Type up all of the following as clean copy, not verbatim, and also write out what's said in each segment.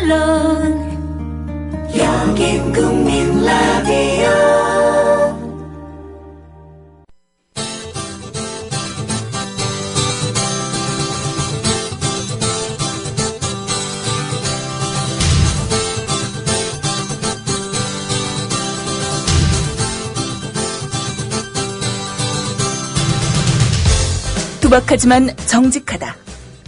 언론, 여긴 국민 라디오. 투박하지만 정직하다.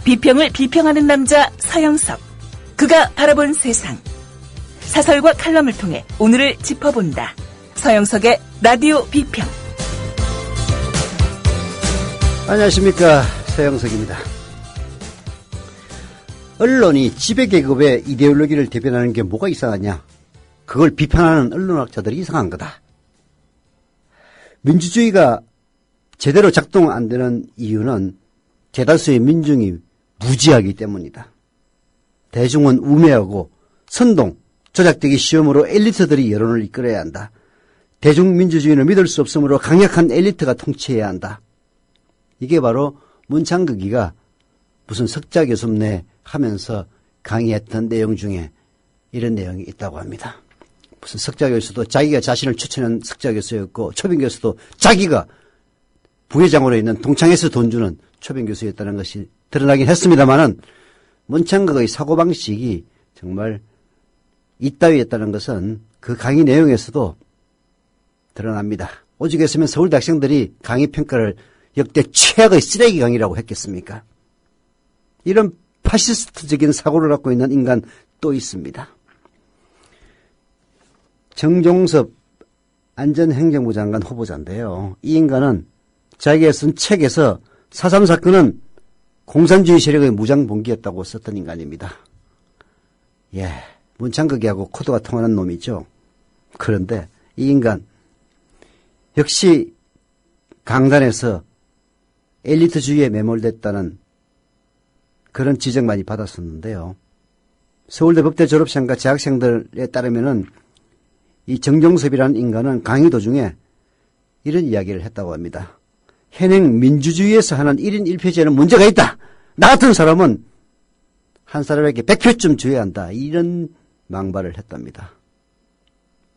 비평을 비평하는 남자 서영석. 그가 바라본 세상. 사설과 칼럼을 통해 오늘을 짚어본다. 서영석의 라디오 비평. 안녕하십니까, 서영석입니다. 언론이 지배계급의 이데올로기를 대변하는 게 뭐가 이상하냐? 그걸 비판하는 언론학자들이 이상한 거다. 민주주의가 제대로 작동 안 되는 이유는 대다수의 민중이 무지하기 때문이다. 대중은 우매하고 선동, 조작되기 쉬움으로 엘리트들이 여론을 이끌어야 한다. 대중민주주의를 믿을 수 없으므로 강력한 엘리트가 통치해야 한다. 이게 바로 문창극이가 무슨 석자교섭내 하면서 강의했던 내용 중에 이런 내용이 있다고 합니다. 무슨 석자교수도 자기가 자신을 추천한 석자교수였고 초빙교수도 자기가 부회장으로 있는 동창회에서 돈 주는 초빙교수였다는 것이 드러나긴 했습니다만은 문창극의 사고방식이 정말 이따위였다는 것은 그 강의 내용에서도 드러납니다. 오죽했으면 서울대 학생들이 강의 평가를 역대 최악의 쓰레기 강의라고 했겠습니까? 이런 파시스트적인 사고를 갖고 있는 인간 또 있습니다. 정종섭 안전행정부 장관 후보자인데요. 이 인간은 자기가 쓴 책에서 4.3 사건은 공산주의 세력의 무장봉기였다고 썼던 인간입니다. 예, 문창극이하고 코드가 통하는 놈이죠. 그런데 이 인간 역시 강단에서 엘리트주의에 매몰됐다는 그런 지적 많이 받았었는데요. 서울대 법대 졸업생과 재학생들에 따르면은 이 정종섭이라는 인간은 강의 도중에 이런 이야기를 했다고 합니다. 현행 민주주의에서 하는 1인 1표제는 문제가 있다. 나 같은 사람은 한 사람에게 100표쯤 줘야 한다. 이런 망발을 했답니다.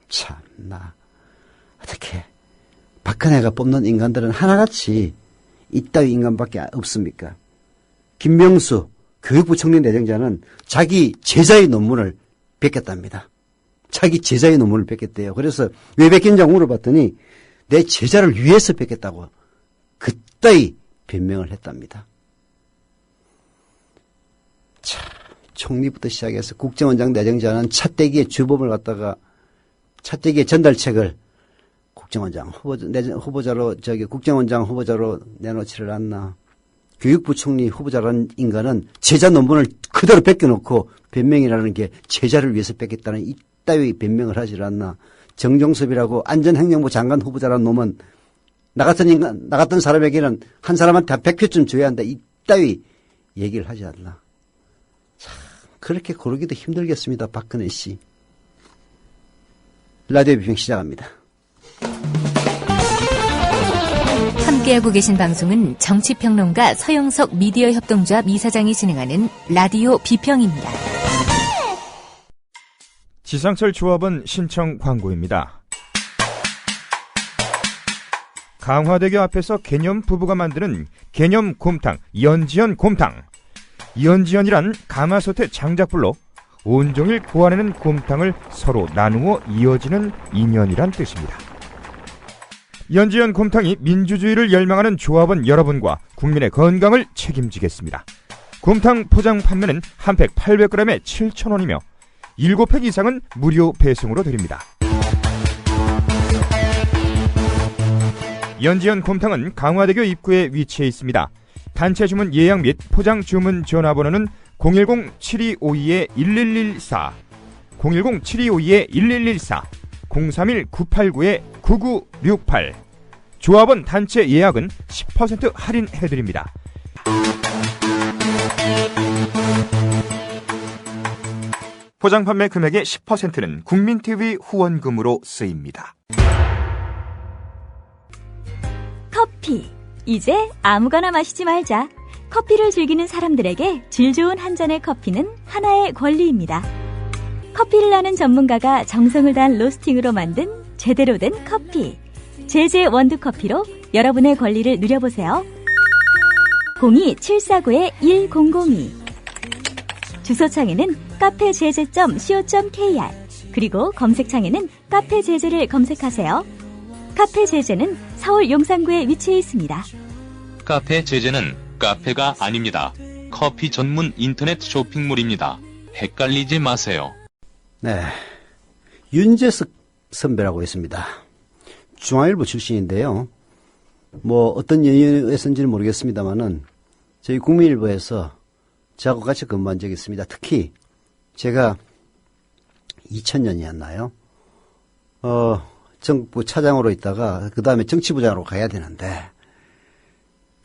참나, 어떻게 박근혜가 뽑는 인간들은 하나같이 이따위 인간밖에 없습니까? 김명수 교육부총리 내정자는 자기 제자의 논문을 뺏겼답니다. 자기 제자의 논문을 뺏겼대요. 그래서 왜 뺏긴다고 물어봤더니 내 제자를 위해서 뺏겼다고 그따위 변명을 했답니다. 참, 총리부터 시작해서 국정원장 내정자는 차떼기의 주범을 갖다가 차떼기의 전달책을 국정원장 후보자로 국정원장 후보자로 내놓지를 않나. 교육부 총리 후보자라는 인간은 제자 논문을 그대로 뺏겨놓고 변명이라는 게 제자를 위해서 뺏겼다는 이따위 변명을 하질 않나. 정종섭이라고 안전행정부 장관 후보자라는 놈은 나 같은 사람에게는 한 사람한테 한 100표쯤 줘야 한다. 이따위 얘기를 하지 않나. 참, 그렇게 고르기도 힘들겠습니다. 박근혜 씨. 라디오 비평 시작합니다. 함께하고 계신 방송은 정치평론가 서영석 미디어 협동조합 이사장이 진행하는 라디오 비평입니다. 지상철 조합원 신청 광고입니다. 강화대교 앞에서 개념 부부가 만드는 개념 곰탕, 연지연 곰탕. 연지연이란 가마솥의 장작불로 온종일 구워내는 곰탕을 서로 나누어 이어지는 인연이란 뜻입니다. 연지연 곰탕이 민주주의를 열망하는 조합원 여러분과 국민의 건강을 책임지겠습니다. 곰탕 포장 판매는 한 팩 800g에 7,000원이며 7팩 이상은 무료 배송으로 드립니다. 연지연 곰탕은 강화대교 입구에 위치해 있습니다. 단체 주문 예약 및 포장 주문 전화번호는 010-7252-1114, 010-7252-1114, 031-989-9968. 조합원 단체 예약은 10% 할인해드립니다. 포장 판매 금액의 10%는 국민TV 후원금으로 쓰입니다. 커피. 이제 아무거나 마시지 말자. 커피를 즐기는 사람들에게 질 좋은 한 잔의 커피는 하나의 권리입니다. 커피를 하는 전문가가 정성을 다한 로스팅으로 만든 제대로 된 커피. 제제 원두커피로 여러분의 권리를 누려보세요. 02-749-1002 주소창에는 카페제제.co.kr 그리고 검색창에는 카페제제를 검색하세요. 카페제제는 서울 용산구에 위치해 있습니다. 카페 제제는 카페가 아닙니다. 커피 전문 인터넷 쇼핑몰입니다. 헷갈리지 마세요. 네. 윤재석 선배라고 있습니다. 중앙일보 출신인데요. 뭐 어떤 연유에서인지는 모르겠습니다만은 저희 국민일보에서 저하고 같이 근무한 적이 있습니다. 특히 제가 2000년이었나요? 정부 차장으로 있다가 그 다음에 정치부장으로 가야 되는데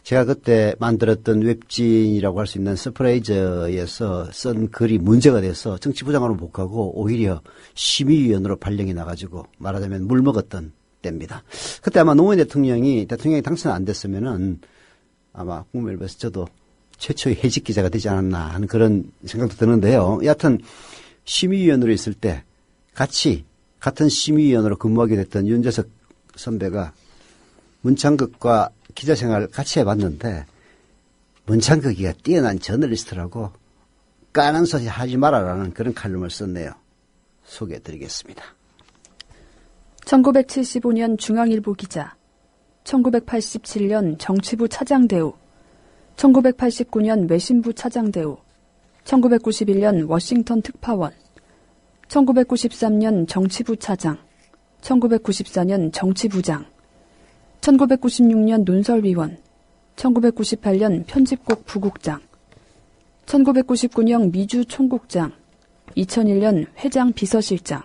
제가 그때 만들었던 웹진이라고 할 수 있는 서프라이즈에서 쓴 글이 문제가 돼서 정치부장으로 못 가고 오히려 심의위원으로 발령이 나가지고 말하자면 물 먹었던 때입니다. 그때 아마 노무현 대통령이 당선 안 됐으면은 아마 국민일보에서 저도 최초의 해직 기자가 되지 않았나 하는 그런 생각도 드는데요. 여하튼 심의위원으로 있을 때 같은 심의위원으로 근무하게 됐던 윤재석 선배가 문창극과 기자생활 같이 해봤는데 문창극이가 뛰어난 저널리스트라고 까는 소리 하지 말아라는 그런 칼럼을 썼네요. 소개해드리겠습니다. 1975년 중앙일보 기자, 1987년 정치부 차장대우, 1989년 외신부 차장대우, 1991년 워싱턴 특파원, 1993년 정치부 차장, 1994년 정치부장, 1996년 논설위원, 1998년 편집국 부국장, 1999년 미주 총국장, 2001년 회장 비서실장,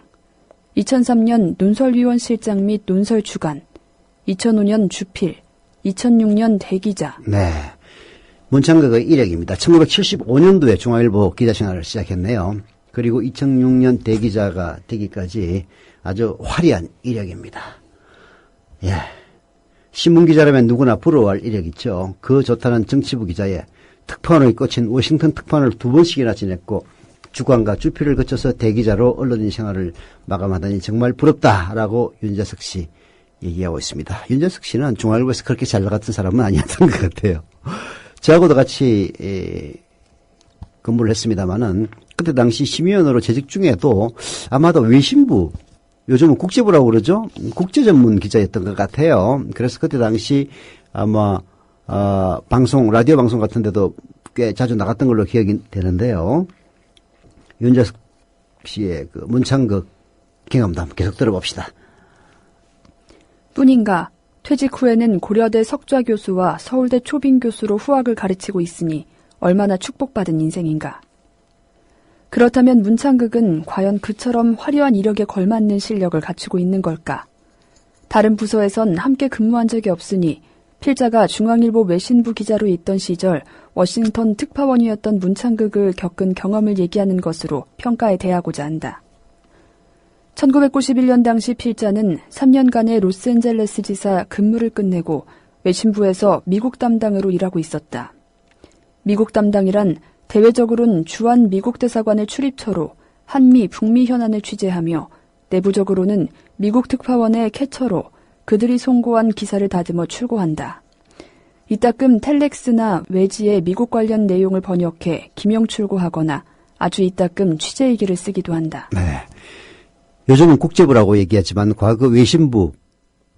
2003년 논설위원 실장 및 논설주간, 2005년 주필, 2006년 대기자. 네. 문창극의 이력입니다. 1975년도에 중앙일보 기자생활을 시작했네요. 그리고 2006년 대기자가 되기까지 아주 화려한 이력입니다. 예. 신문기자라면 누구나 부러워할 이력이죠. 그 좋다는 정치부 기자에 특파원의 꽂힌 워싱턴 특파원을 2번씩이나 지냈고 주간과 주필을 거쳐서 대기자로 언론인 생활을 마감하다니 정말 부럽다라고 윤재석 씨 얘기하고 있습니다. 윤재석 씨는 중앙일보에서 그렇게 잘 나갔던 사람은 아니었던 것 같아요. 저하고도 같이 근무를 했습니다마는 그때 당시 심의위원으로 재직 중에도 아마도 외신부, 요즘은 국제부라고 그러죠? 국제 전문 기자였던 것 같아요. 그래서 그때 당시 아마 라디오 방송 같은 데도 꽤 자주 나갔던 걸로 기억이 되는데요. 윤재석 씨의 그 문창극 경험도 한번 계속 들어봅시다. 뿐인가 퇴직 후에는 고려대 석좌 교수와 서울대 초빙 교수로 후학을 가르치고 있으니 얼마나 축복받은 인생인가. 그렇다면 문창극은 과연 그처럼 화려한 이력에 걸맞는 실력을 갖추고 있는 걸까? 다른 부서에선 함께 근무한 적이 없으니 필자가 중앙일보 외신부 기자로 있던 시절 워싱턴 특파원이었던 문창극을 겪은 경험을 얘기하는 것으로 평가에 대하고자 한다. 1991년 당시 필자는 3년간의 로스앤젤레스 지사 근무를 끝내고 외신부에서 미국 담당으로 일하고 있었다. 미국 담당이란 대외적으로는 주한 미국 대사관의 출입처로 한미, 북미 현안을 취재하며 내부적으로는 미국 특파원의 캐처로 그들이 송고한 기사를 다듬어 출고한다. 이따금 텔렉스나 외지의 미국 관련 내용을 번역해 기명 출고하거나 아주 이따금 취재일기를 쓰기도 한다. 네. 요즘은 국제부라고 얘기하지만 과거 외신부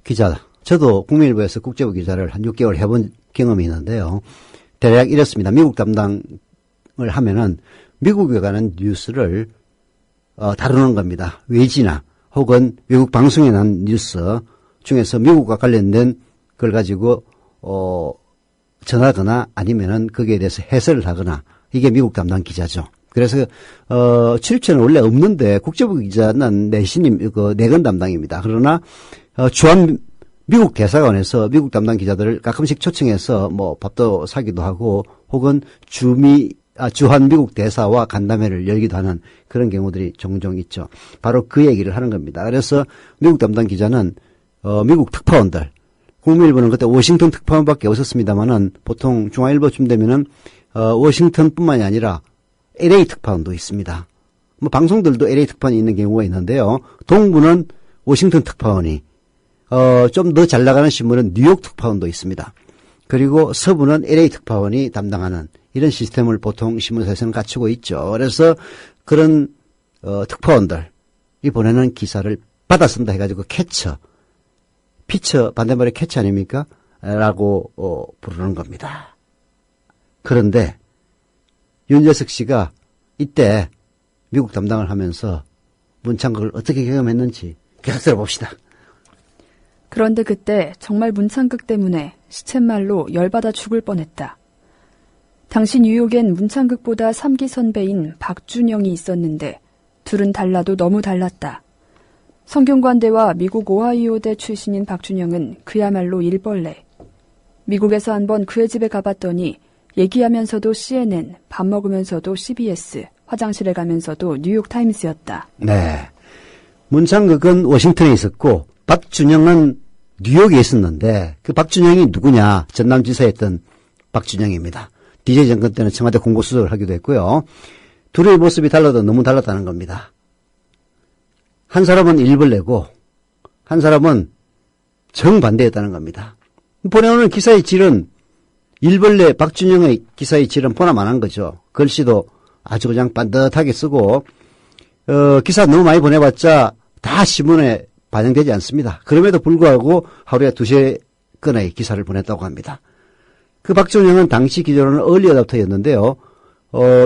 기자, 저도 국민일보에서 국제부 기자를 한 6개월 해본 경험이 있는데요. 대략 이렇습니다. 미국 담당을 하면은 미국에 관한 뉴스를 다루는 겁니다. 외지나 혹은 외국 방송에 난 뉴스 중에서 미국과 관련된 걸 가지고 전하거나 아니면은 거기에 대해서 해설을 하거나 이게 미국 담당 기자죠. 그래서 출입처는 원래 없는데 국제부 기자는 내신임 내건 담당입니다. 그러나 주한 미국 대사관에서 미국 담당 기자들을 가끔씩 초청해서 뭐 밥도 사기도 하고 혹은 주한 미국 대사와 간담회를 열기도 하는 그런 경우들이 종종 있죠. 바로 그 얘기를 하는 겁니다. 그래서 미국 담당 기자는 미국 특파원들, 국민일보는 그때 워싱턴 특파원밖에 없었습니다만은 보통 중앙일보쯤 되면은 워싱턴뿐만이 아니라 LA 특파원도 있습니다. 뭐 방송들도 LA 특파원이 있는 경우가 있는데요. 동부는 워싱턴 특파원이, 좀 더 잘 나가는 신문은 뉴욕 특파원도 있습니다. 그리고 서부는 LA 특파원이 담당하는 이런 시스템을 보통 신문사에서는 갖추고 있죠. 그래서 그런 특파원들이 보내는 기사를 받았습니다 해가지고 캐처, 피처 반대말에 캐처 아닙니까? 라고 부르는 겁니다. 그런데 윤재석 씨가 이때 미국 담당을 하면서 문창극을 어떻게 경험했는지 계속 들어봅시다. 그런데 그때 정말 문창극 때문에 시쳇말로 열받아 죽을 뻔했다. 당시 뉴욕엔 문창극보다 3기 선배인 박준영이 있었는데 둘은 달라도 너무 달랐다. 성균관대와 미국 오하이오대 출신인 박준영은 그야말로 일벌레. 미국에서 한번 그의 집에 가봤더니 얘기하면서도 CNN, 밥 먹으면서도 CBS, 화장실에 가면서도 뉴욕타임스였다. 네. 문창극은 워싱턴에 있었고 박준영은 뉴욕에 있었는데 그 박준영이 누구냐? 전남지사였던 박준영입니다. DJ 정권 때는 청와대 공보수석을 하기도 했고요. 둘의 모습이 달라도 너무 달랐다는 겁니다. 한 사람은 일벌레고 한 사람은 정반대였다는 겁니다. 보내오는 기사의 질은 일벌레 박준영의 기사의 질은 보나마난 거죠. 글씨도 아주 그냥 반듯하게 쓰고 기사 너무 많이 보내봤자 다 신문에 반영되지 않습니다. 그럼에도 불구하고 하루에 2-3 건의 기사를 보냈다고 합니다. 그 박준영은 당시 기조로는 얼리 어답터였는데요.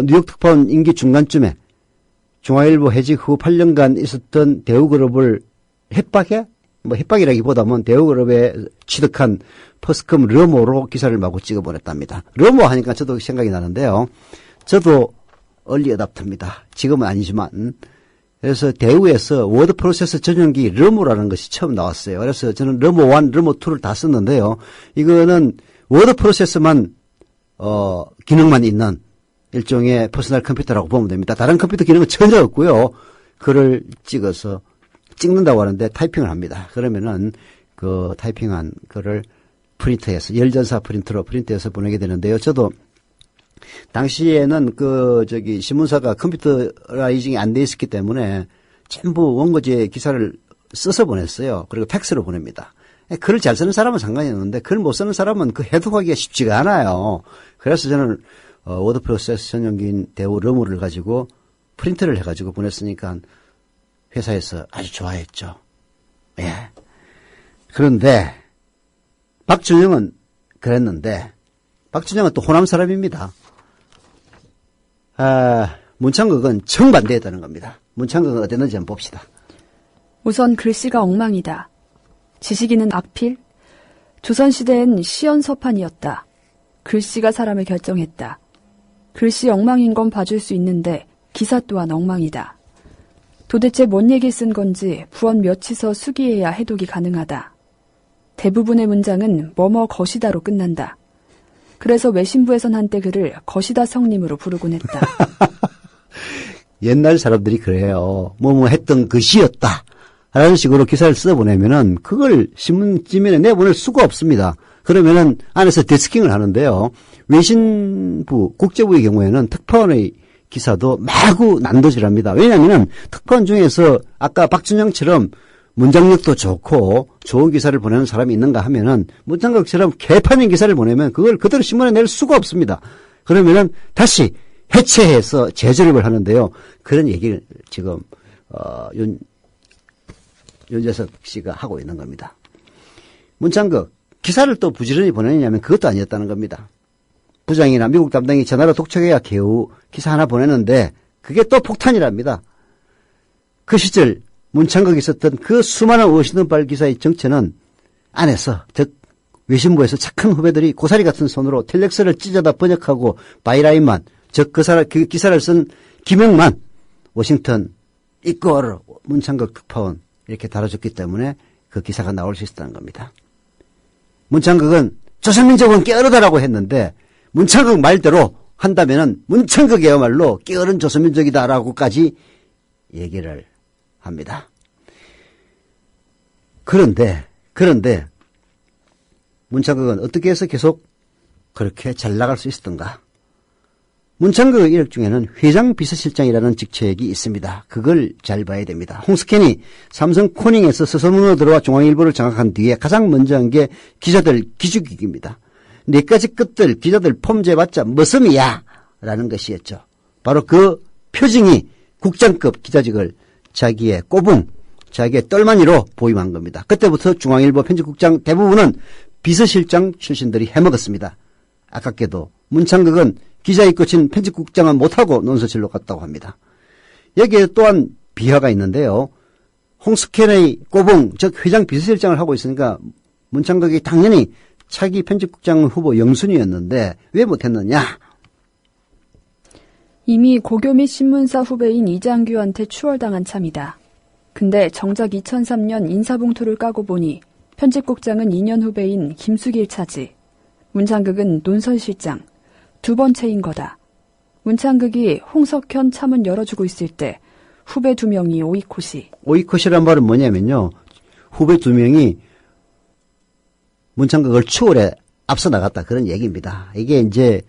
뉴욕 특파원 임기 중간쯤에 중앙일보 해직 후 8년간 있었던 대우그룹을 협박이라기보다는 대우그룹에 취득한 퍼스컴 르모로 기사를 마구 찍어보냈답니다. 르모 하니까 저도 생각이 나는데요. 저도 얼리 어답터입니다. 지금은 아니지만. 그래서 대우에서 워드 프로세서 전용기 르모라는 것이 처음 나왔어요. 그래서 저는 르모 1, 르모 2를 다 썼는데요. 이거는 워드 프로세서만 기능만 있는 일종의 퍼스널 컴퓨터라고 보면 됩니다. 다른 컴퓨터 기능은 전혀 없고요. 글을 찍어서 찍는다고 하는데 타이핑을 합니다. 그러면은 그 타이핑한 글을 프린터해서 열전사 프린터로 프린트해서 보내게 되는데요. 저도 당시에는 신문사가 컴퓨터라이징이 안 돼 있었기 때문에 전부 원고지에 기사를 써서 보냈어요. 그리고 팩스로 보냅니다. 글을 잘 쓰는 사람은 상관이 없는데 글 못 쓰는 사람은 그 해독하기가 쉽지가 않아요. 그래서 저는 워드 프로세스 전용기인 대우 르모를 가지고 프린트를 해가지고 보냈으니까 회사에서 아주 좋아했죠. 예. 그런데 박준영은 그랬는데 박준영은 또 호남 사람입니다. 문창극은 정반대했다는 겁니다. 문창극은 어땠는지 한번 봅시다. 우선 글씨가 엉망이다. 지식인은 악필? 조선시대엔 시연서판이었다. 글씨가 사람을 결정했다. 글씨 엉망인 건 봐줄 수 있는데 기사 또한 엉망이다. 도대체 뭔 얘기 쓴 건지 부언 몇치서 수기해야 해독이 가능하다. 대부분의 문장은 뭐뭐 것이다로 끝난다. 그래서 외신부에선 한때 그를 것이다 성님으로 부르곤 했다. 옛날 사람들이 그래요. 뭐뭐 했던 것이었다. 라는 식으로 기사를 써보내면은 그걸 신문지면에 내보낼 수가 없습니다. 그러면은 안에서 데스킹을 하는데요. 외신부, 국제부의 경우에는 특파원의 기사도 마구 난도질합니다. 왜냐하면 특파원 중에서 아까 박준영처럼 문장력도 좋고 좋은 기사를 보내는 사람이 있는가 하면은 문창극처럼 개판인 기사를 보내면 그걸 그대로 신문에 낼 수가 없습니다. 그러면은 다시 해체해서 재조립을 하는데요. 그런 얘기를 지금 윤재석 씨가 하고 있는 겁니다. 문창극 기사를 또 부지런히 보내느냐면 그것도 아니었다는 겁니다. 부장이나 미국 담당이 전화로 독촉해야 겨우 기사 하나 보내는데 그게 또 폭탄이랍니다. 그 시절 문창극이 있었던 그 수많은 워싱턴발 기사의 정체는 안에서 즉 외신부에서 착한 후배들이 고사리 같은 손으로 텔렉스를 찢어다 번역하고 바이라인만 즉 그 기사를 쓴 김영만 워싱턴 이꼬르 문창극 특파원 이렇게 다뤄줬기 때문에 그 기사가 나올 수 있었다는 겁니다. 문창극은 조선민족은 게으르다라고 했는데 문창극 말대로 한다면은 문창극이야말로 게으른 조선민족이다라고까지 얘기를 합니다. 그런데 문창극은 어떻게 해서 계속 그렇게 잘 나갈 수 있었던가? 문창극의 이력 중에는 회장 비서실장이라는 직책이 있습니다. 그걸 잘 봐야 됩니다. 홍석현이 삼성 코닝에서 서소문으로 들어와 중앙일보를 장악한 뒤에 가장 먼저 한 게 기자들 기죽이기입니다. 네가지 끝들 기자들 폼재봤자 머슴이야 라는 것이었죠. 바로 그 표징이 국장급 기자직을 자기의 꼬붕, 자기의 똘마니로 보임한 겁니다. 그때부터 중앙일보 편집국장 대부분은 비서실장 출신들이 해먹었습니다. 아깝게도 문창극은 기자의 끝인 편집국장은 못하고 논서실로 갔다고 합니다. 여기에 또한 비하가 있는데요. 홍석현의 꼬붕, 즉 회장 비서실장을 하고 있으니까 문창극이 당연히 차기 편집국장 후보 영순위였는데 왜 못했느냐? 이미 고교 및 신문사 후배인 이장규한테 추월당한 참이다. 근데 정작 2003년 인사봉투를 까고 보니 편집국장은 2년 후배인 김수길 차지. 문창극은 논설실장. 두 번째인 거다. 문창극이 홍석현 참은 열어주고 있을 때 후배 2명이 오이콧이. 오이콧이란 말은 뭐냐면요. 후배 2명이 문창극을 추월해 앞서 나갔다. 그런 얘기입니다. 이게 이제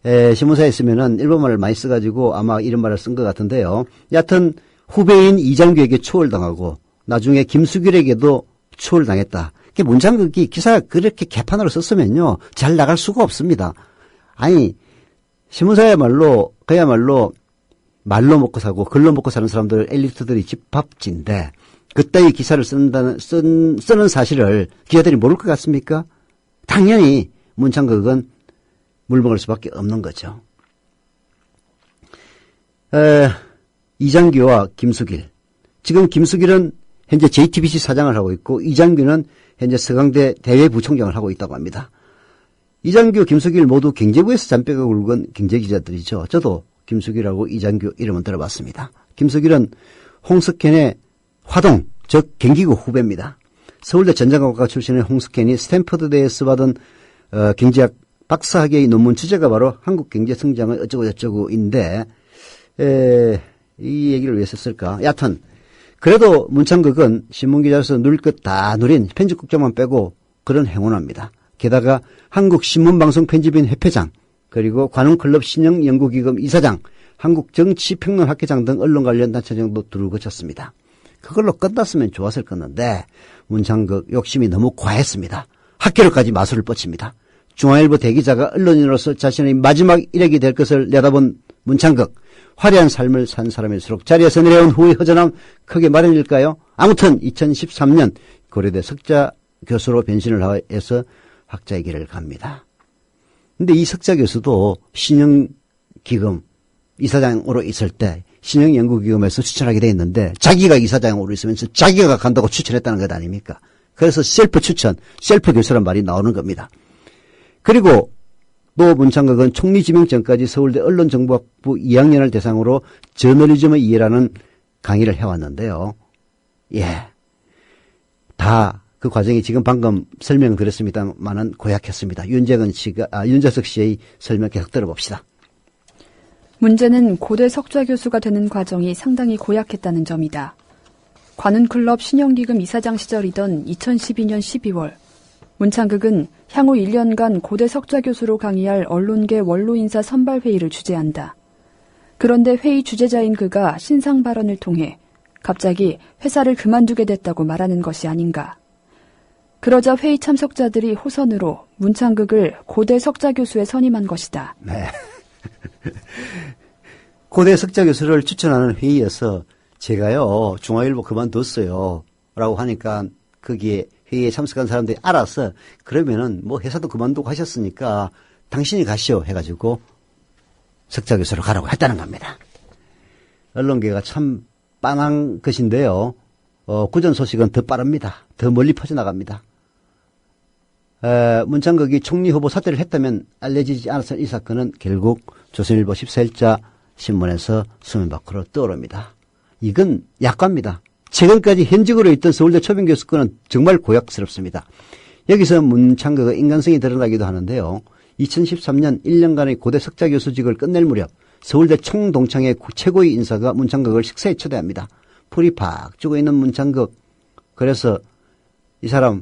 신문사에 있으면은 일본말을 많이 써가지고 아마 이런 말을 쓴 것 같은데요. 여하튼 후배인 이장규에게 추월당하고 나중에 김수길에게도 추월당했다. 문창극이 기사가 그렇게 개판으로 썼으면요. 잘 나갈 수가 없습니다. 아니 신문사야말로 그야말로 말로 먹고 사고 글로 먹고 사는 사람들 엘리트들이 집합지인데 그따위 기사를 쓰는 사실을 기자들이 모를 것 같습니까? 당연히 문창극은 물먹을 수밖에 없는 거죠. 이장규와 김수길. 지금 김수길은 현재 JTBC 사장을 하고 있고 이장규는 현재 서강대 대외부총장을 하고 있다고 합니다. 이장규, 김수길 모두 경제부에서 잔뼈가 굵은 경제기자들이죠. 저도 김수길하고 이장규 이름은 들어봤습니다. 김수길은 홍석현의 화동, 즉 경기고 후배입니다. 서울대 전자공학과 출신의 홍석현이 스탠퍼드대에서 받은 경제학 박사학위의 논문 주제가 바로 한국 경제 성장의 어쩌고저쩌고인데 이 얘기를 왜 썼을까? 여하튼 그래도 문창극은 신문기자로서 누릴 것 다 누린 편집국장만 빼고 그런 행운합니다. 게다가 한국신문방송편집인 협회장, 그리고 관훈클럽 신영연구기금 이사장, 한국정치평론학회장 등 언론 관련 단체장도 두루 거쳤습니다. 그걸로 끝났으면 좋았을 건데 문창극 욕심이 너무 과했습니다. 학교로까지 마술을 뻗칩니다. 중앙일보 대기자가 언론인으로서 자신의 마지막 일액이 될 것을 내다본 문창극. 화려한 삶을 산 사람일수록 자리에서 내려온 후의 허전함 크게 마련일까요? 아무튼 2013년 고려대 석자 교수로 변신을 해서 학자의 길을 갑니다. 근데 이 석자 교수도 신영기금 이사장으로 있을 때 신영연구기금에서 추천하게 돼 있는데 자기가 이사장으로 있으면서 자기가 간다고 추천했다는 것 아닙니까? 그래서 셀프 추천, 셀프 교수란 말이 나오는 겁니다. 그리고 또 문창극은 총리 지명 전까지 서울대 언론정보학부 2학년을 대상으로 저널리즘의 이해라는 강의를 해왔는데요. 예. 다 그 과정이 지금 방금 설명드렸습니다만은 고약했습니다. 윤재석 씨의 설명 계속 들어봅시다. 문제는 고대 석좌 교수가 되는 과정이 상당히 고약했다는 점이다. 관훈클럽 신영기금 이사장 시절이던 2012년 12월 문창극은 향후 1년간 고대 석좌 교수로 강의할 언론계 원로인사 선발회의를 주재한다. 그런데 회의 주재자인 그가 신상 발언을 통해 갑자기 회사를 그만두게 됐다고 말하는 것이 아닌가. 그러자 회의 참석자들이 호선으로 문창극을 고대 석좌 교수에 선임한 것이다. 네. 고대 석좌 교수를 추천하는 회의에서 제가요 중앙일보 그만뒀어요 라고 하니까 거기에 회의에 참석한 사람들이 알아서 그러면은 뭐 회사도 그만두고 하셨으니까 당신이 가시오 해가지고 석좌 교수로 가라고 했다는 겁니다. 언론계가 참 빤한 것인데요. 구전 소식은 더 빠릅니다. 더 멀리 퍼져나갑니다. 문창극이 총리 후보 사퇴를 했다면 알려지지 않았던 이 사건은 결국 조선일보 14일자 신문에서 수면 밖으로 떠오릅니다. 이건 약과입니다. 최근까지 현직으로 있던 서울대 초빙 교수 건은 정말 고약스럽습니다. 여기서 문창극의 인간성이 드러나기도 하는데요. 2013년 1년간의 고대 석좌 교수직을 끝낼 무렵 서울대 총동창회 최고위 인사가 문창극을 식사에 초대합니다. 풀이 팍 죽어 있는 문창극. 그래서 이 사람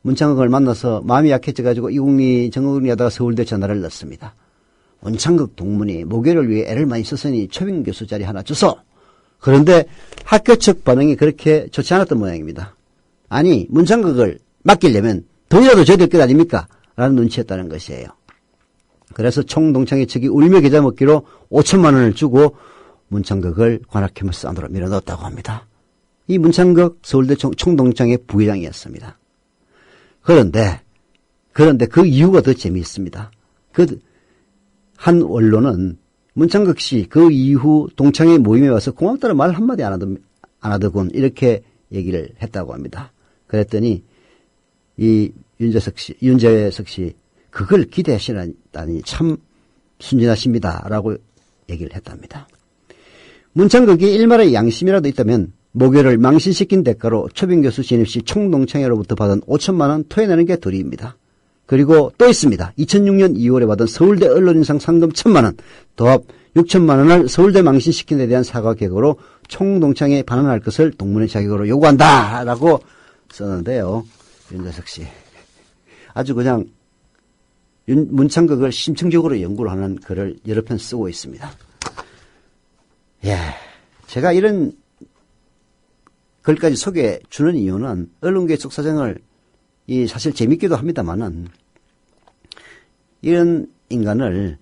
문창극을 만나서 마음이 약해져가지고 이국리 정국리 하다가 서울대 전화를 넣습니다. 문창극 동문이 모교를 위해 애를 많이 썼으니 초빙 교수 자리 하나 줘서. 그런데 학교 측 반응이 그렇게 좋지 않았던 모양입니다. 아니 문창극을 맡기려면 돈이라도 줘야 될 것 아닙니까? 라는 눈치였다는 것이에요. 그래서 총동창회 측이 울며 겨자 먹기로 5천만 원을 주고 문창극을 관악회무소 안으로 밀어넣었다고 합니다. 이 문창극 서울대 총동창회 부회장이었습니다. 그런데 그 이유가 더 재미있습니다. 한 원로는 문창극 씨 그 이후 동창회 모임에 와서 고맙다는 말 한마디 안 하더군 이렇게 얘기를 했다고 합니다. 그랬더니 이 윤재석 씨 그걸 기대하시다니 참 순진하십니다라고 얘기를 했답니다. 문창극이 일말의 양심이라도 있다면 모교를 망신시킨 대가로 초빙 교수 진입 시 총동창회로부터 받은 5천만 원 토해내는 게 도리입니다. 그리고 또 있습니다. 2006년 2월에 받은 서울대 언론인상 상금 1,000만 원, 도합 6천만 원을 서울대 망신시킨 데 대한 사과 계획으로 총동창회에 반환할 것을 동문회 자격으로 요구한다라고 썼는데요. 윤재석 씨. 아주 그냥 문창극을 심층적으로 연구를 하는 글을 여러 편 쓰고 있습니다. 예. 제가 이런 글까지 소개해 주는 이유는 언론계 속 사정을 사실 재밌기도 합니다만은 이런 인간을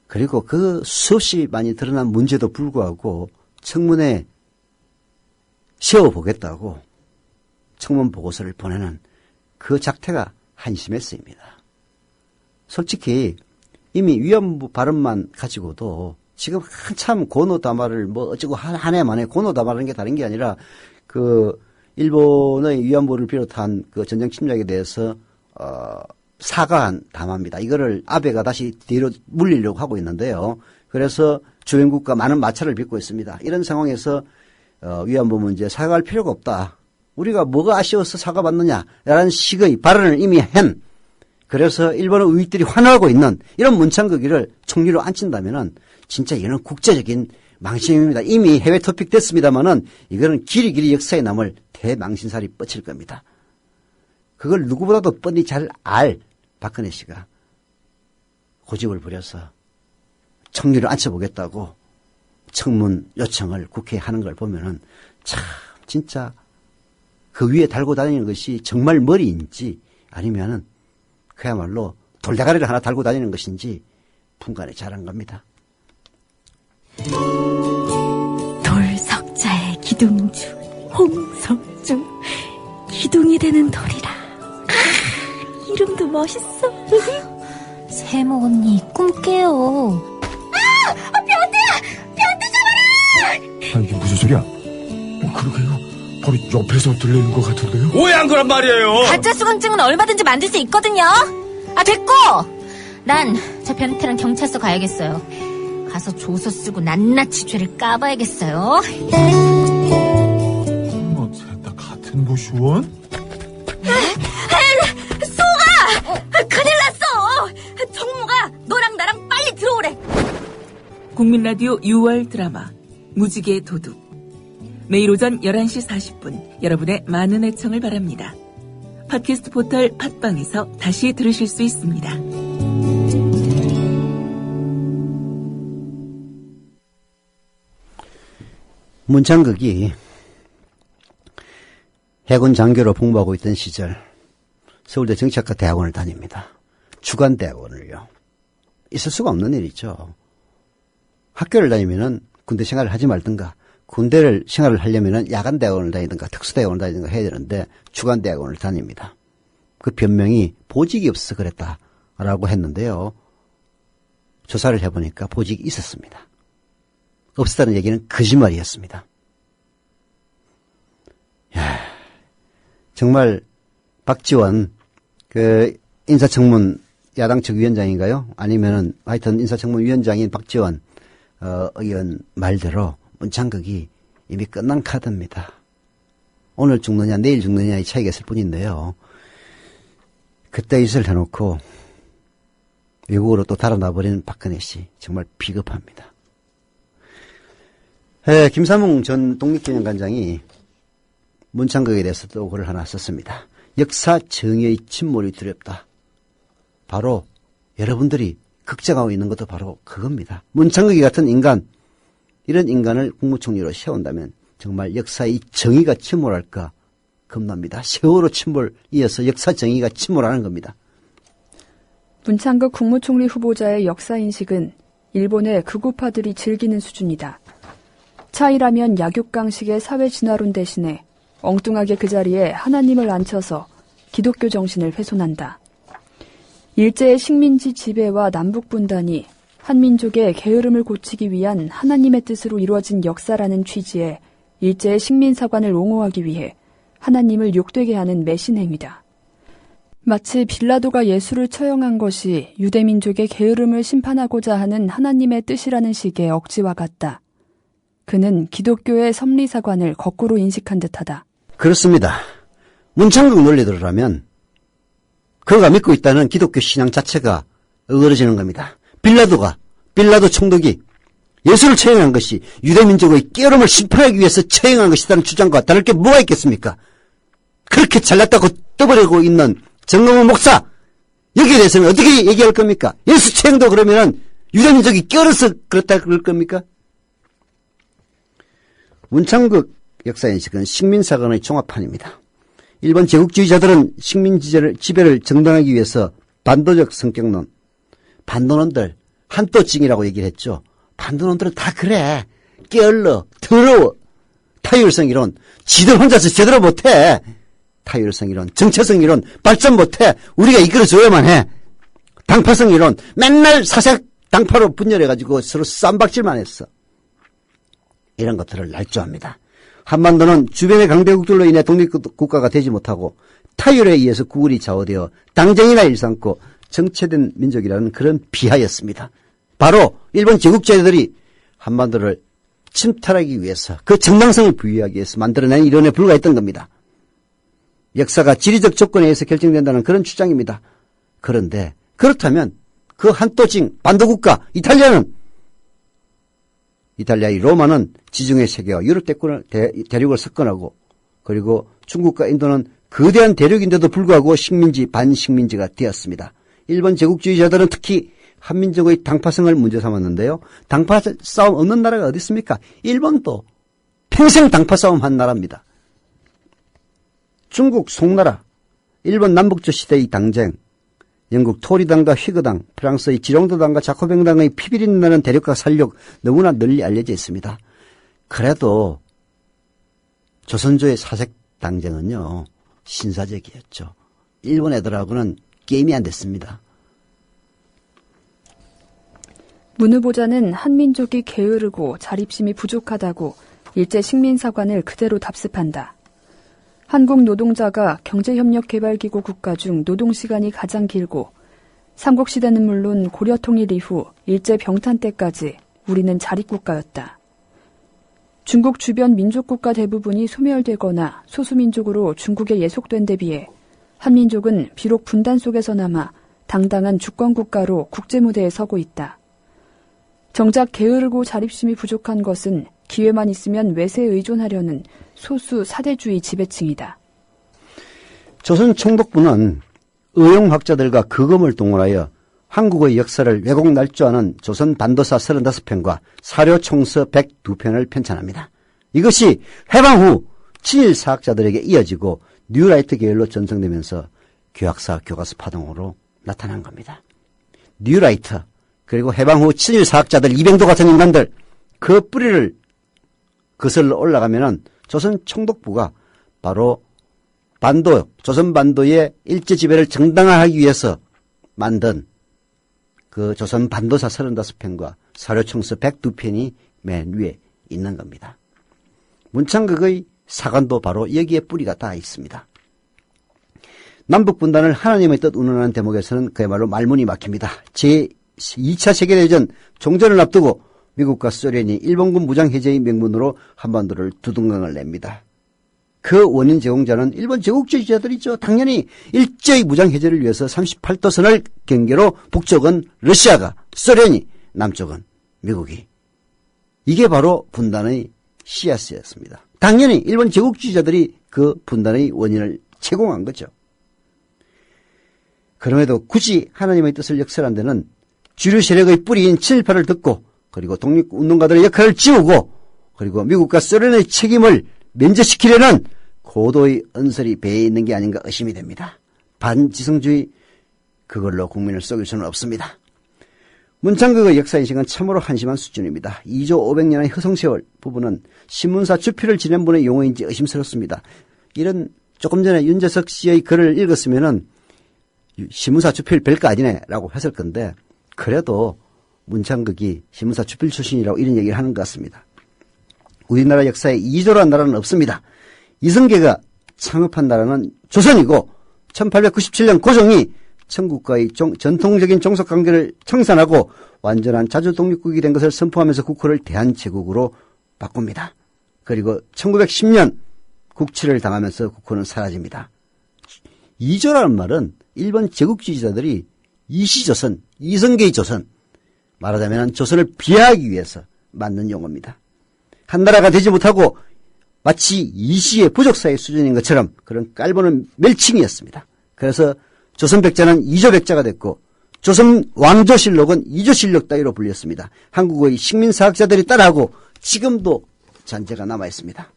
그리고 그 수없이 많이 드러난 문제도 불구하고 청문회 세워보겠다고 청문 보고서를 보내는 그 작태가 한심했습니다. 솔직히 이미 위안부 발언만 가지고도 지금 한참 고노다마를 어쩌고 한 해 만에 고노다마라는 게 다른 게 아니라 그 일본의 위안부를 비롯한 그 전쟁 침략에 대해서 사과한 담화입니다. 이거를 아베가 다시 뒤로 물리려고 하고 있는데요. 그래서 주변국과 많은 마찰을 빚고 있습니다. 이런 상황에서 위안부 문제 사과할 필요가 없다. 우리가 뭐가 아쉬워서 사과받느냐라는 식의 발언을 이미 한 그래서 일본의 의익들이 환호하고 있는 이런 문창극기를 총리로 앉힌다면은 진짜 이거는 국제적인 망신입니다. 이미 해외 토픽 됐습니다만은 이거는 길이길이 역사에 남을 대망신살이 뻗칠 겁니다. 그걸 누구보다도 뻔히 잘 알 박근혜 씨가 고집을 부려서 총리를 앉혀보겠다고 청문 요청을 국회에 하는 걸 보면은 참 진짜 그 위에 달고 다니는 것이 정말 머리인지 아니면은 그야말로 돌대가리를 하나 달고 다니는 것인지 분간이 잘한 겁니다. 돌석자의 기둥주 홍석주 기둥이 되는 돌이라. 이름도 멋있어. 세모 언니 꿈 깨요. 아, 이게 무슨 소리야? 그러게요. 바로 옆에서 들리는 것 같은데요? 오해한 거란 말이에요. 가짜 수강증은 얼마든지 만들 수 있거든요. 아 됐고, 난 저 변태랑 경찰서 가야겠어요. 가서 조서 쓰고 낱낱이 죄를 까봐야겠어요. 뭐 셋 다 같은 부시원? 소가 큰일 났어. 정모가 너랑 나랑 빨리 들어오래. 국민라디오 6월 드라마 무지개 도둑. 매일 오전 11시 40분 여러분의 많은 애청을 바랍니다. 팟캐스트 포털 팟빵에서 다시 들으실 수 있습니다. 문창극이 해군 장교로 복무하고 있던 시절 서울대 정치학과 대학원을 다닙니다. 주간대학원을요. 있을 수가 없는 일이죠. 학교를 다니면은 군대 생활을 하지 말든가 군대를 생활을 하려면은 야간대학원을 다니든가 특수대학원을 다니든가 해야 되는데 주간대학원을 다닙니다. 그 변명이 보직이 없어서 그랬다라고 했는데요. 조사를 해보니까 보직이 있었습니다. 없었다는 얘기는 거짓말이었습니다. 야, 정말 박지원 그 인사청문 야당 측 위원장인가요? 아니면은 하여튼 인사청문 위원장인 박지원 의원 말대로 문창극이 이미 끝난 카드입니다. 오늘 죽느냐 내일 죽느냐의 차이가 있을 뿐인데요. 그때 짓을 해놓고 외국으로 또 달아나버리는 박근혜 씨 정말 비겁합니다. 김삼웅 전 독립기념관장이 문창극에 대해서 또 글을 하나 썼습니다. 역사 정의의 침몰이 두렵다. 바로 여러분들이 걱정하고 있는 것도 바로 그겁니다. 문창극이 같은 인간, 이런 인간을 국무총리로 세운다면 정말 역사의 정의가 침몰할까 겁납니다. 세월호 침몰 이어서 역사 정의가 침몰하는 겁니다. 문창극 국무총리 후보자의 역사인식은 일본의 극우파들이 즐기는 수준이다. 차이라면 약육강식의 사회진화론 대신에 엉뚱하게 그 자리에 하나님을 앉혀서 기독교 정신을 훼손한다. 일제의 식민지 지배와 남북분단이 한민족의 게으름을 고치기 위한 하나님의 뜻으로 이루어진 역사라는 취지의 일제의 식민사관을 옹호하기 위해 하나님을 욕되게 하는 매신행위다. 마치 빌라도가 예수를 처형한 것이 유대민족의 게으름을 심판하고자 하는 하나님의 뜻이라는 식의 억지와 같다. 그는 기독교의 섭리사관을 거꾸로 인식한 듯하다. 그렇습니다. 문창극 논리대로라면 그가 믿고 있다는 기독교 신앙 자체가 어그러지는 겁니다. 빌라도 총독이 예수를 처형한 것이 유대민족의 깨어름을 심판하기 위해서 처형한 것이라는 주장과 다를 게 뭐가 있겠습니까? 그렇게 잘났다고 떠버리고 있는 정동원 목사, 여기에 대해서는 어떻게 얘기할 겁니까? 예수 처형도 그러면은 유대민족이 깨어러서 그렇다 그럴 겁니까? 문창극 역사인식은 식민사관의 종합판입니다. 일본 제국주의자들은 식민 지배를 정당하기 위해서 반도적 성격론, 반도놈들, 한또징이라고 얘기를 했죠. 반도놈들은 다 그래. 게을러, 더러워. 타율성 이론, 지들 혼자서 제대로 못해. 타율성 이론, 정체성 이론, 발전 못해. 우리가 이끌어줘야만 해. 당파성 이론, 맨날 사색 당파로 분열해가지고 서로 쌈박질만 했어. 이런 것들을 날조합니다. 한반도는 주변의 강대국들로 인해 독립국가가 되지 못하고 타율에 의해서 국울이 좌우되어 당쟁이나 일삼고 정체된 민족이라는 그런 비하였습니다. 바로 일본 제국주의자들이 한반도를 침탈하기 위해서 그 정당성을 부여하기 위해서 만들어낸 이론에 불과했던 겁니다. 역사가 지리적 조건에 의해서 결정된다는 그런 주장입니다. 그런데 그렇다면 그 한또징 반도국가 이탈리아의 로마는 지중해 세계와 유럽 대륙을 석권하고 그리고 중국과 인도는 거대한 대륙인데도 불구하고 식민지 반식민지가 되었습니다. 일본 제국주의자들은 특히 한민족의 당파성을 문제 삼았는데요. 당파 싸움 없는 나라가 어디 있습니까? 일본도 평생 당파 싸움 한 나라입니다. 중국 송나라, 일본 남북조 시대의 당쟁, 영국 토리당과 휘거당, 프랑스의 지롱도당과 자코뱅당의 피비린 나는 대륙과 살력 너무나 널리 알려져 있습니다. 그래도 조선조의 사색 당쟁은요 신사적이었죠. 일본 애들하고는 게임이 안 됐습니다. 문 후보자는 한민족이 게으르고 자립심이 부족하다고 일제 식민사관을 그대로 답습한다. 한국 노동자가 경제협력개발기구 국가 중 노동시간이 가장 길고 삼국시대는 물론 고려통일 이후 일제 병탄 때까지 우리는 자립국가였다. 중국 주변 민족국가 대부분이 소멸되거나 소수민족으로 중국에 예속된 데 비해 한민족은 비록 분단 속에서나마 당당한 주권국가로 국제무대에 서고 있다. 정작 게으르고 자립심이 부족한 것은 기회만 있으면 외세에 의존하려는 소수 사대주의 지배층이다. 조선 총독부는 의용학자들과 거검을 동원하여 한국의 역사를 왜곡 날조하는 조선 반도사 35편과 사료총서 102편을 편찬합니다. 이것이 해방 후 친일 사학자들에게 이어지고 뉴라이트 계열로 전성되면서 교학사 교과서 파동으로 나타난 겁니다. 뉴라이트 그리고 해방 후 친일 사학자들 이병도 같은 인간들 그 뿌리를 거슬러 올라가면은 조선 총독부가 바로 조선 반도의 일제 지배를 정당화하기 위해서 만든 그 조선 반도사 35편과 사료총서 102편이 맨 위에 있는 겁니다. 문창극의 사관도 바로 여기에 뿌리가 다 있습니다. 남북분단을 하나님의 뜻 운운하는 대목에서는 그야말로 말문이 막힙니다. 제2차 세계대전 종전을 앞두고 미국과 소련이 일본군 무장해제의 명분으로 한반도를 두둥강을 냅니다. 그 원인 제공자는 일본 제국주의자들이죠. 당연히 일제의 무장해제를 위해서 38도선을 경계로 북쪽은 러시아가, 소련이, 남쪽은 미국이. 이게 바로 분단의 씨앗이었습니다. 당연히 일본 제국주의자들이 그 분단의 원인을 제공한 거죠. 그럼에도 굳이 하나님의 뜻을 역설한 데는 주류 세력의 뿌리인 친일파를 듣고 그리고 독립운동가들의 역할을 지우고 그리고 미국과 소련의 책임을 면제시키려는 고도의 언설이 배에 있는 게 아닌가 의심이 됩니다. 반지성주의 그걸로 국민을 속일 수는 없습니다. 문창극의 역사인식은 참으로 한심한 수준입니다. 2조 500년의 허송세월 부분은 신문사 주필을 지낸 분의 용어인지 의심스럽습니다. 이런 조금 전에 윤재석 씨의 글을 읽었으면은 신문사 주필 별거 아니네 라고 했을 건데 그래도 문창극이 신문사 주필 출신이라고 이런 얘기를 하는 것 같습니다. 우리나라 역사에 2조라는 나라는 없습니다. 이성계가 창업한 나라는 조선이고 1897년 고종이 청국과의 전통적인 종속관계를 청산하고 완전한 자주독립국이 된 것을 선포하면서 국호를 대한제국으로 바꿉니다. 그리고 1910년 국치를 당하면서 국호는 사라집니다. 2조라는 말은 일본 제국주의자들이 이시조선, 이성계의 조선, 말하자면 조선을 비하하기 위해서 만든 용어입니다. 한 나라가 되지 못하고 마치 이시의 부족사의 수준인 것처럼 그런 깔보는 멸칭이었습니다. 그래서 조선백자는 2조백자가 됐고 조선 왕조실록은 2조실록 따위로 불렸습니다. 한국의 식민사학자들이 따라하고 지금도 잔재가 남아있습니다.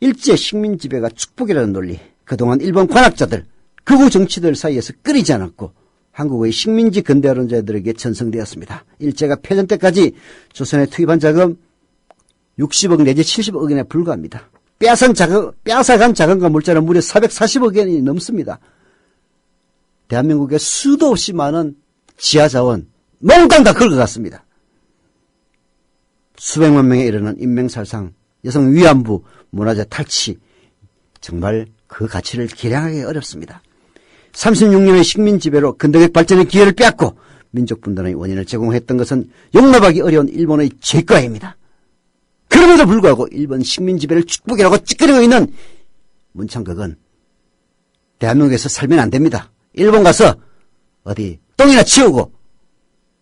일제 식민지배가 축복이라는 논리, 그동안 일본 관학자들, 극우 정치들 사이에서 끊이지 않았고 한국의 식민지 근대화론자들에게 전승되었습니다. 일제가 패전 때까지 조선에 투입한 자금 60억 내지 70억 원에 불과합니다. 빼앗아간 자금과 물자는 무려 440억 원이 넘습니다. 대한민국에 수도 없이 많은 지하자원, 몽땅 다 긁어갔습니다. 수백만 명에 이르는 인명살상, 여성 위안부, 문화재 탈취, 정말 그 가치를 계량하기 어렵습니다. 36년의 식민지배로 근대적 발전의 기회를 빼앗고 민족 분단의 원인을 제공했던 것은 용납하기 어려운 일본의 죄과입니다. 그럼에도 불구하고 일본 식민지배를 축복이라고 찌끄리고 있는 문창극은 대한민국에서 살면 안 됩니다. 일본 가서 어디 똥이나 치우고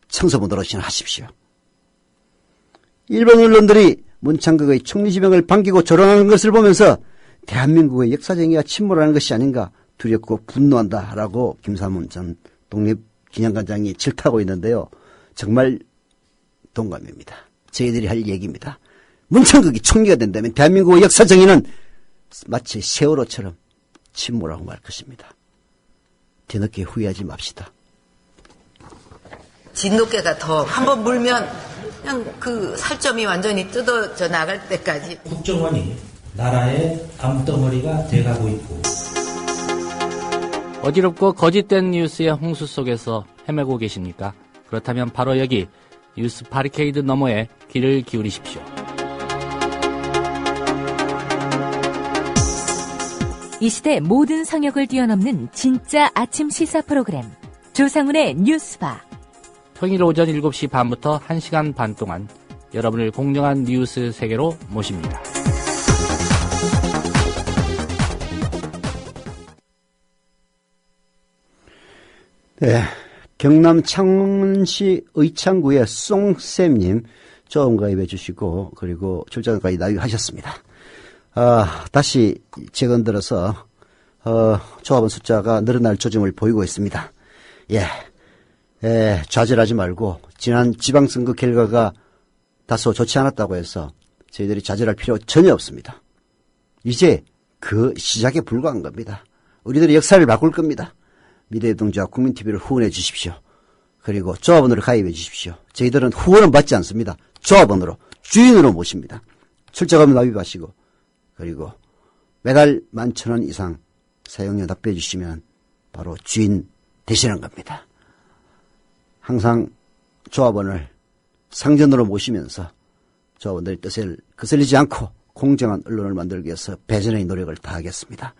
청소부노릇이나 하십시오. 일본 언론들이 문창극의 총리지명을 반기고 조롱하는 것을 보면서 대한민국의 역사정의가 침몰하는 것이 아닌가 두렵고 분노한다라고 김사문 전 독립기념관장이 질타하고 있는데요. 정말 동감입니다. 저희들이 할 얘기입니다. 문창극이 총리가 된다면 대한민국의 역사정의는 마치 세월호처럼 침몰하고 말 것입니다. 뒤늦게 후회하지 맙시다. 진돗개가 더 한번 물면 그냥 그 살점이 완전히 뜯어져 나갈 때까지 국정원이 나라의 암덩어리가 돼가고 있고 어지럽고 거짓된 뉴스의 홍수 속에서 헤매고 계십니까? 그렇다면 바로 여기 뉴스 바리케이드 너머에 귀를 기울이십시오. 이 시대 모든 성역을 뛰어넘는 진짜 아침 시사 프로그램 조상훈의 뉴스바. 평일 오전 7시 반부터 1시간 반 동안 여러분을 공정한 뉴스 세계로 모십니다. 네, 경남 창원시 의창구의 송쌤님 조음 가입해 주시고 그리고 출장까지 나유하셨습니다. 다시 최근 들어서 조합원 숫자가 늘어날 조짐을 보이고 있습니다. 좌절하지 말고 지난 지방선거 결과가 다소 좋지 않았다고 해서 저희들이 좌절할 필요 전혀 없습니다. 이제 그 시작에 불과한 겁니다. 우리들의 역사를 바꿀 겁니다. 미래동지와 국민TV를 후원해 주십시오. 그리고 조합원으로 가입해 주십시오. 저희들은 후원은 받지 않습니다. 조합원으로, 주인으로 모십니다. 출자금 납입하시고 그리고 매달 11,000원 이상 사용료 납부해 주시면 바로 주인 되시는 겁니다. 항상 조합원을 상전으로 모시면서 조합원들의 뜻을 거슬리지 않고 공정한 언론을 만들기 위해서 배전의 노력을 다하겠습니다.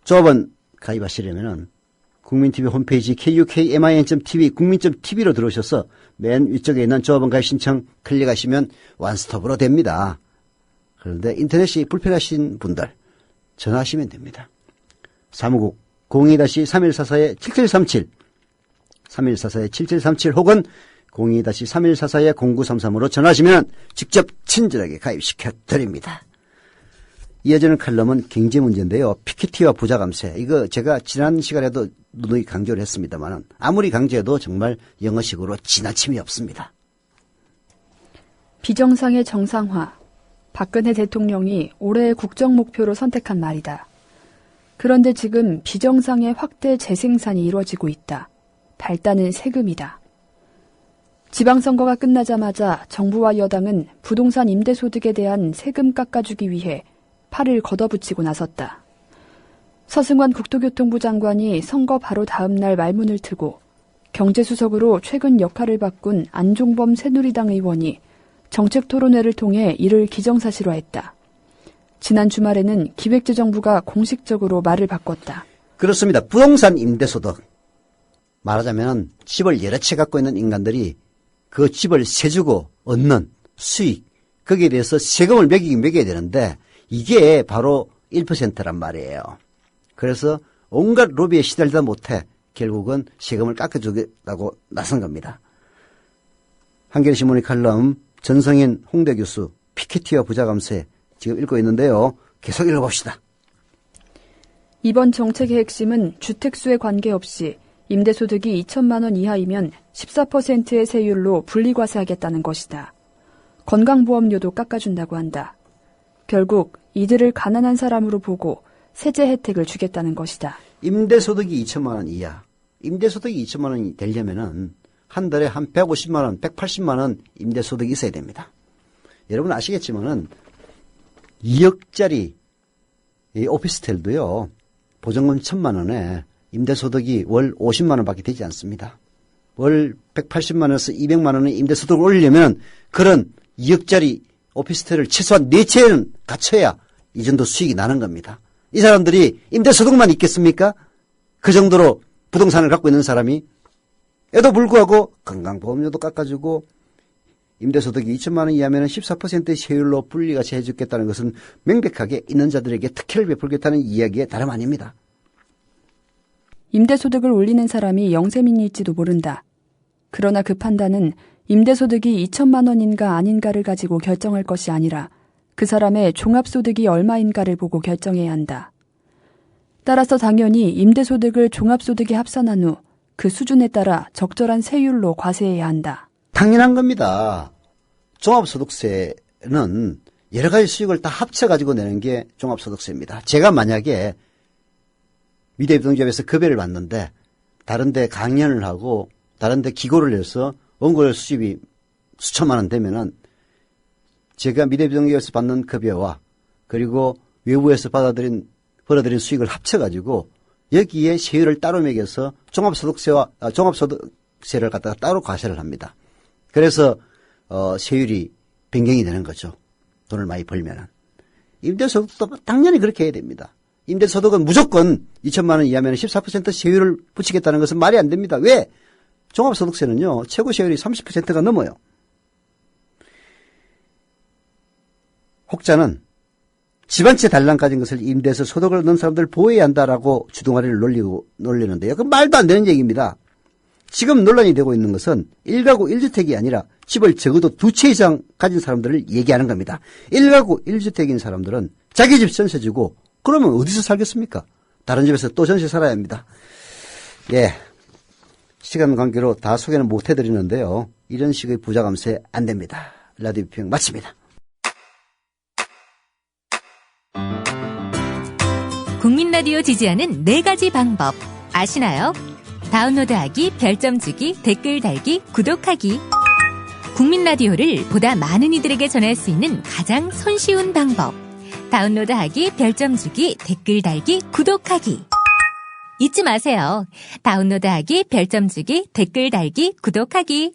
조합원 가입하시려면은 국민TV 홈페이지 kukmin.tv 국민.tv로 들어오셔서 맨 위쪽에 있는 조합원 가입 신청 클릭하시면 원스톱으로 됩니다. 그런데 인터넷이 불편하신 분들 전화하시면 됩니다. 사무국 02-3144-7737 3144-7737 혹은 02-3144-0933으로 전화하시면 직접 친절하게 가입시켜 드립니다. 이어지는 칼럼은 경제 문제인데요. 피케티와 부자 감세. 이거 제가 지난 시간에도 누누이 강조를 했습니다만 아무리 강조해도 정말 영어식으로 지나침이 없습니다. 비정상의 정상화. 박근혜 대통령이 올해의 국정 목표로 선택한 말이다. 그런데 지금 비정상의 확대 재생산이 이루어지고 있다. 발단은 세금이다. 지방선거가 끝나자마자 정부와 여당은 부동산 임대소득에 대한 세금 깎아주기 위해 팔을 걷어붙이고 나섰다. 서승환 국토교통부 장관이 선거 바로 다음 날 말문을 트고 경제수석으로 최근 역할을 바꾼 안종범 새누리당 의원이 정책토론회를 통해 이를 기정사실화했다. 지난 주말에는 기획재정부가 공식적으로 말을 바꿨다. 그렇습니다. 부동산 임대소득. 말하자면 집을 여러 채 갖고 있는 인간들이 그 집을 세주고 얻는 수익, 거기에 대해서 세금을 매겨야 되는데 이게 바로 1%란 말이에요. 그래서 온갖 로비에 시달리다 못해 결국은 세금을 깎아주겠다고 나선 겁니다. 한겨레신문의 칼럼 전성인 홍대 교수 피케티와 부자 감세 지금 읽고 있는데요. 계속 읽어봅시다. 이번 정책의 핵심은 주택수에 관계없이 임대소득이 2천만 원 이하이면 14%의 세율로 분리과세하겠다는 것이다. 건강보험료도 깎아준다고 한다. 결국 이들을 가난한 사람으로 보고 세제 혜택을 주겠다는 것이다. 임대소득이 2천만 원 이하. 임대소득이 2천만 원이 되려면은 한 달에 한 150만 원, 180만 원 임대소득이 있어야 됩니다. 여러분 아시겠지만은 2억짜리 이 오피스텔도요. 보증금 1,000만 원에 임대소득이 월 50만 원밖에 되지 않습니다. 월 180만 원에서 200만 원의 임대소득을 올리려면 그런 2억짜리 오피스텔을 최소한 4채는 갖춰야 이 정도 수익이 나는 겁니다. 이 사람들이 임대소득만 있겠습니까? 그 정도로 부동산을 갖고 있는 사람이 에도 불구하고 건강보험료도 깎아주고 임대소득이 2천만 원 이하면 14%의 세율로 분리과세 해주겠다는 것은 명백하게 있는 자들에게 특혜를 베풀겠다는 이야기의 다름 아닙니다. 임대소득을 올리는 사람이 영세민일지도 모른다. 그러나 그 판단은 임대소득이 2천만 원인가 아닌가를 가지고 결정할 것이 아니라 그 사람의 종합소득이 얼마인가를 보고 결정해야 한다. 따라서 당연히 임대소득을 종합소득에 합산한 후 그 수준에 따라 적절한 세율로 과세해야 한다. 당연한 겁니다. 종합소득세는 여러 가지 수익을 다 합쳐가지고 내는 게 종합소득세입니다. 제가 만약에 미대비동기업에서 급여를 받는데 다른 데 강연을 하고 다른 데 기고를 해서 원고료 수입이 수천만 원 되면은 제가 미대비동기업에서 받는 급여와 그리고 외부에서 벌어들인 수익을 합쳐가지고 여기에 세율을 따로 매겨서 종합소득세를 갖다가 따로 과세를 합니다. 그래서 세율이 변경이 되는 거죠. 돈을 많이 벌면은. 임대소득도 당연히 그렇게 해야 됩니다. 임대소득은 무조건 2천만 원 이하면 14% 세율을 붙이겠다는 것은 말이 안 됩니다. 왜? 종합소득세는요. 최고 세율이 30%가 넘어요. 혹자는 집 한 채 달랑 가진 것을 임대해서 소득을 얻는 사람들을 보호해야 한다라고 주둥아리를 놀리는데요. 그건 말도 안 되는 얘기입니다. 지금 논란이 되고 있는 것은 1가구 1주택이 아니라 집을 적어도 2채 이상 가진 사람들을 얘기하는 겁니다. 1가구 1주택인 사람들은 자기 집 전세 주고 그러면 어디서 살겠습니까? 다른 집에서 또 전세 살아야 합니다. 예, 시간 관계로 다 소개는 못 해드리는데요. 이런 식의 부자 감세 안 됩니다. 라디오 비평 마칩니다. 국민 라디오 지지하는 4가지 방법 아시나요? 다운로드하기, 별점 주기, 댓글 달기, 구독하기. 국민 라디오를 보다 많은 이들에게 전할 수 있는 가장 손쉬운 방법. 다운로드하기, 별점 주기, 댓글 달기, 구독하기. 잊지 마세요. 다운로드하기, 별점 주기, 댓글 달기, 구독하기.